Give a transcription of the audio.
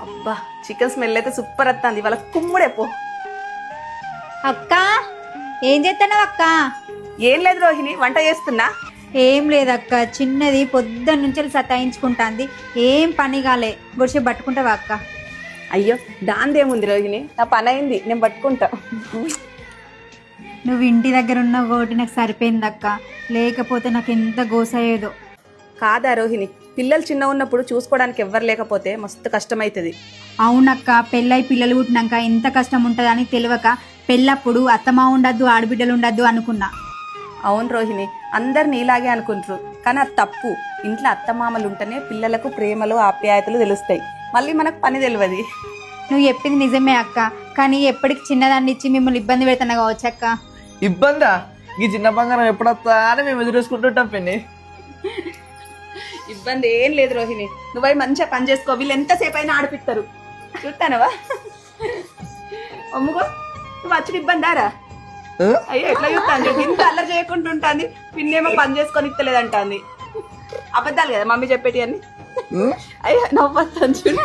అబ్బా chicken smell అయితే super వస్తుంది. వాళ్ళ కుమ్ముడే పో. అక్క ఏం చేస్తున్నావు అక్క? ఏం లేదు రోహిణి, వంట చేస్తున్నా. ఏం లేదక్క, చిన్నది పొద్దున్న నుంచి సతాయించుకుంటాంది, ఏం పని కాలే. గుడిసె పట్టుకుంటావా అక్క? అయ్యో దాందేముంది రోహిణి, నా పని అయింది, నేను పట్టుకుంటా. నువ్వు ఇంటి దగ్గర ఉన్న ఒకటి నాకు సరిపోయిందక్క, లేకపోతే నాకు ఎంత గోసయ్యేదో. కాదా రోహిణి, పిల్లలు చిన్న ఉన్నప్పుడు చూసుకోవడానికి ఎవ్వరు లేకపోతే మస్తు కష్టమవుతుంది. అవునక్క, పెళ్ళై పిల్లలు పుట్టినాక ఎంత కష్టం ఉంటుందని తెలియక పెళ్ళప్పుడు అత్తమా ఉండద్దు ఆడబిడ్డలు ఉండద్దు అనుకున్నా. అవును రోహిణి, అందరు నీలాగే అనుకుంటారు, కానీ అది తప్పు. ఇంట్లో అత్తమామలు ఉంటేనే పిల్లలకు ప్రేమలు ఆప్యాయతలు తెలుస్తాయి, మళ్ళీ మనకు పని తెలియదు. నువ్వు చెప్పింది నిజమే అక్క, కానీ ఎప్పటికి చిన్నదాన్ని ఇచ్చి మిమ్మల్ని ఇబ్బంది పెడుతున్నా కావచ్చు అక్క. ఇబ్బందా? ఈ చిన్న బంగారం ఎప్పుడొస్తా అని మేము ఎదురేసుకుంటుంటాం పిన్ని. ఇబ్బంది ఏం లేదు రోహిణి, నువ్వై మంచిగా పని చేసుకో, వీళ్ళు ఎంతసేపు అయినా ఆడిపిస్తారు. చూస్తానవా అమ్ముకో, నువ్వు వచ్చి ఇబ్బందారా? అయ్యో ఎట్లా చూస్తాను, ఇంత అల్లరి చేయకుండా ఉంటుంది, పిన్నేమో పని చేసుకొని ఇస్తలేదంటాంది. అబద్ధాలు కదా మమ్మీ చెప్పేటి అన్ని. అయ్యో నవ్వుతాను చూడు.